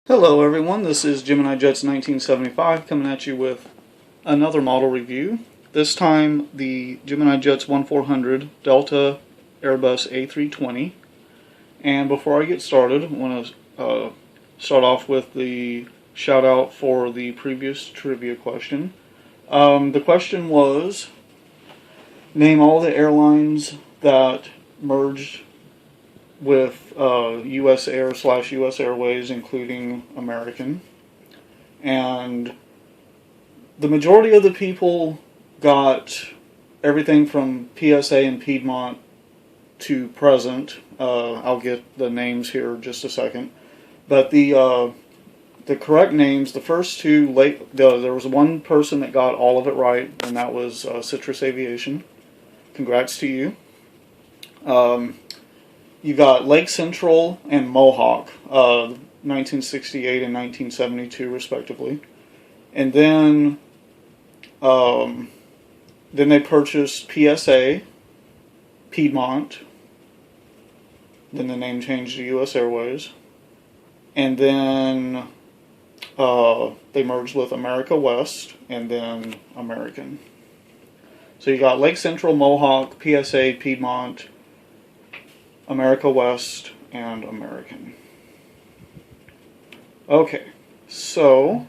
Hello everyone, this is Gemini Jets 1975 coming at you with another model review. This time the Gemini Jets 1400 Delta Airbus A320. And before I get started, I want to start off with the shout out for the previous trivia question. The question was, name all the airlines that merged with US Air / US Airways, including American. And the majority of the people got everything from PSA and Piedmont to present. I'll get the names here in just a second. But the correct names, the first two, there was one person that got all of it right, and that was Citrus Aviation. Congrats to you. You got Lake Central and Mohawk, 1968 and 1972 respectively. And then they purchased PSA, Piedmont, then the name changed to US Airways, and then they merged with America West, and then American. So you got Lake Central, Mohawk, PSA, Piedmont, America West, and American. Okay, so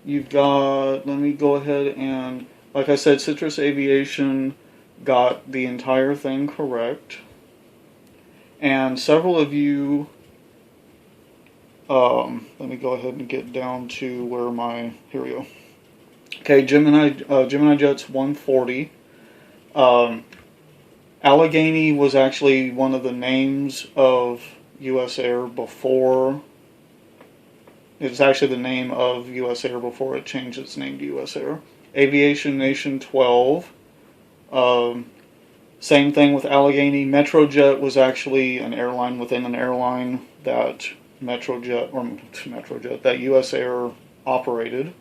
you've got, let me go ahead and, like I said, Citrus Aviation got the entire thing correct. And several of you, let me go ahead and get down to where here we go. Okay, Gemini Jets 140. Allegheny was actually one of the names of US Air before. It was actually the name of US Air before it changed its name to US Air. Aviation Nation 12. Same thing with Allegheny. Metrojet was actually an airline within an airline that that US Air operated.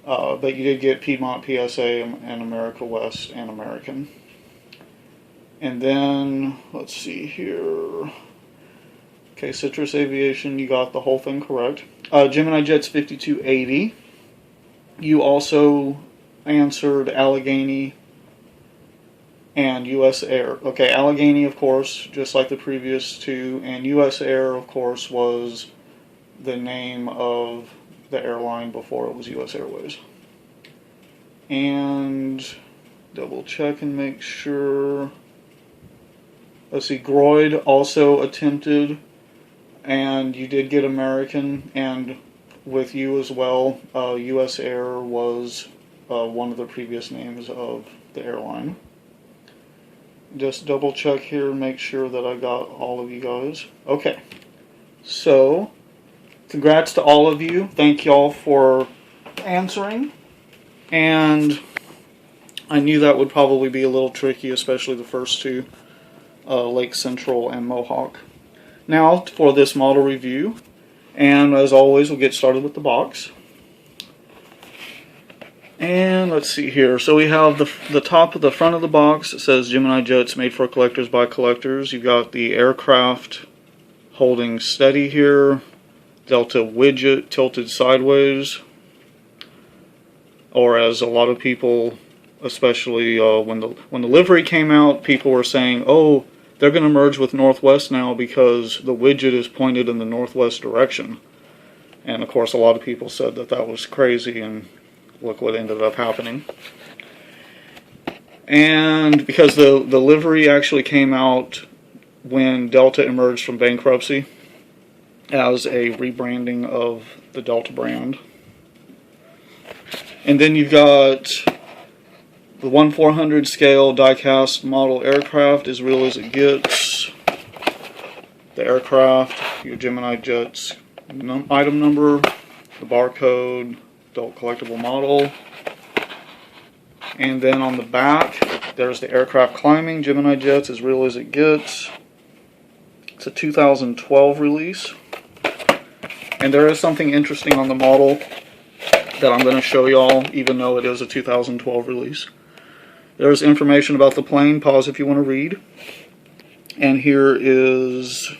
But you did get Piedmont, PSA, and America West and American. And then, let's see here. Okay, Citrus Aviation, you got the whole thing correct. Gemini Jets 5280. You also answered Allegheny and US Air. Okay, Allegheny, of course, just like the previous two. And US Air, of course, was the name of the airline before it was US Airways. And double check and make sure. Let's see, Groyd also attempted, and you did get American, and with you as well, US Air was one of the previous names of the airline. Just double check here and make sure that I got all of you guys. Okay, so congrats to all of you. Thank y'all for answering, and I knew that would probably be a little tricky, especially the first two. Lake Central and Mohawk. Now for this model review, and as always we'll get started with the box. And let's see here, so we have the top of the front of the box. It says Gemini Jets made for collectors by collectors. You've got the aircraft holding steady here, Delta widget tilted sideways, or as a lot of people, especially when the livery came out, people were saying, oh, they're going to merge with Northwest now because the widget is pointed in the northwest direction. And of course a lot of people said that that was crazy, and look what ended up happening. And because the livery actually came out when Delta emerged from bankruptcy as a rebranding of the Delta brand. And then you've got the 1/400 scale die-cast model aircraft, as real as it gets. The aircraft, your Gemini Jets item number, the barcode, adult collectible model. And then on the back, there's the aircraft climbing, Gemini Jets, as real as it gets. It's a 2012 release. And there is something interesting on the model that I'm going to show y'all, even though it is a 2012 release. There's information about the plane. Pause if you want to read. And here is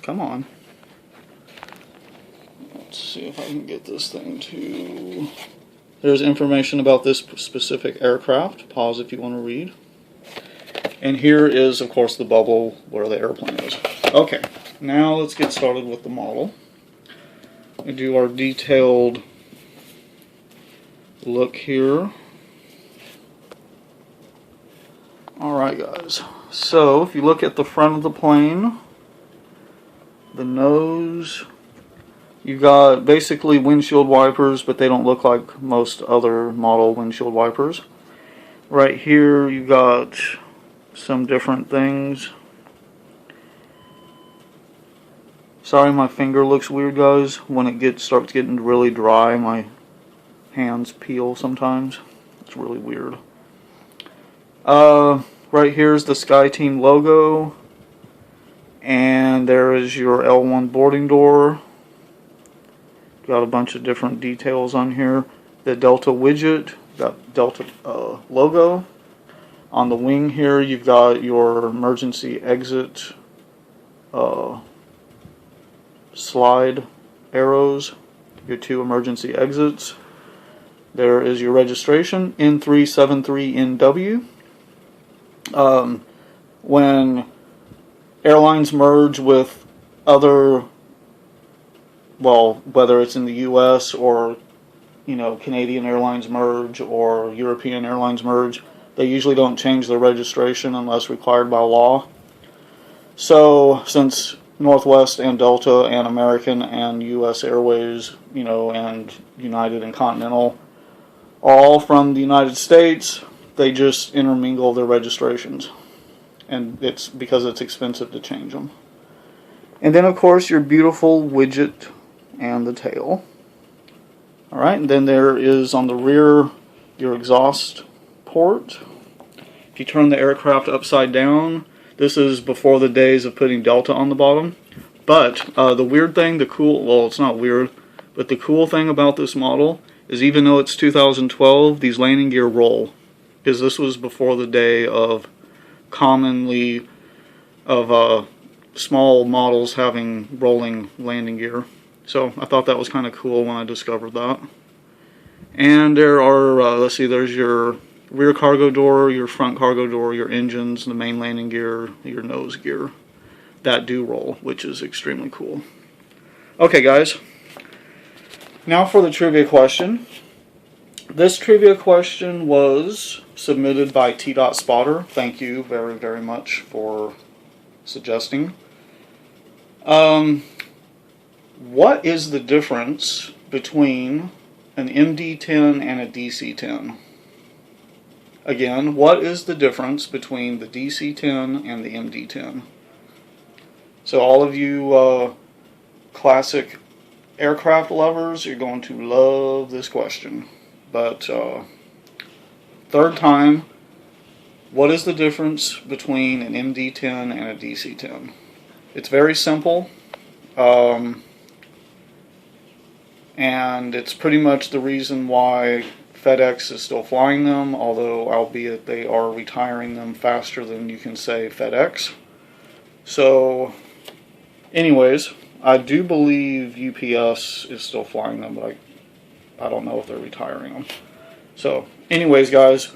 Come on. Let's see if I can get this thing to... There's information about this specific aircraft. Pause if you want to read. And here is, of course, the bubble where the airplane is. Okay, now let's get started with the model. We do our detailed look here. Alright guys, so if you look at the front of the plane, the nose, you got basically windshield wipers, but they don't look like most other model windshield wipers. Right here you got some different things. Sorry my finger looks weird guys. When it starts getting really dry, my hands peel sometimes. It's really weird. Right here is the SkyTeam logo, and there is your L1 boarding door. Got a bunch of different details on here. The Delta widget, got Delta logo. On the wing here, you've got your emergency exit slide arrows, your 2 emergency exits. There is your registration, N373NW. When airlines merge with other, well, whether it's in the US or, you know, Canadian Airlines merge or European Airlines merge, they usually don't change their registration unless required by law. So, since Northwest and Delta and American and US Airways, you know, and United and Continental, all from the United States, they just intermingle their registrations, and it's because it's expensive to change them. And then of course your beautiful widget and the tail. Alright, and then there is on the rear your exhaust port. If you turn the aircraft upside down, this is before the days of putting Delta on the bottom. But the weird thing, well, it's not weird, but the cool thing about this model is even though it's 2012, these landing gear roll. Because this was before the day of small models having rolling landing gear. So I thought that was kind of cool when I discovered that. And there are, let's see, there's your rear cargo door, your front cargo door, your engines, the main landing gear, your nose gear. That do roll, which is extremely cool. Okay guys, now for the trivia question. This trivia question was submitted by T.Spotter. Thank you very, very much for suggesting. What is the difference between an MD-10 and a DC-10? Again, what is the difference between the DC-10 and the MD-10? So all of you classic aircraft lovers, you're going to love this question. But third time, what is the difference between an MD-10 and a DC-10? It's very simple, and it's pretty much the reason why FedEx is still flying them, although albeit they are retiring them faster than you can say FedEx. So anyways, I do believe UPS is still flying them, but I don't know if they're retiring them. So, anyways, guys,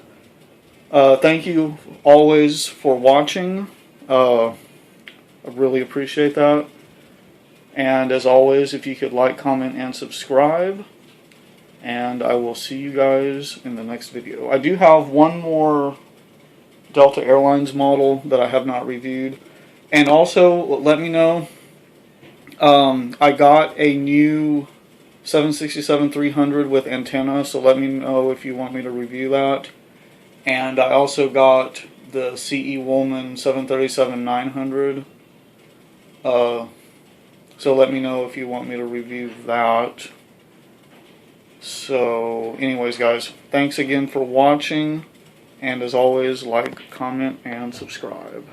thank you always for watching. I really appreciate that. And as always, if you could like, comment, and subscribe. And I will see you guys in the next video. I do have one more Delta Airlines model that I have not reviewed. And also, let me know, I got a new 767-300 with antenna, so let me know if you want me to review that. And I also got the C.E. Woolman 737-900. So let me know if you want me to review that. So anyways guys, thanks again for watching. And as always, like, comment, and subscribe.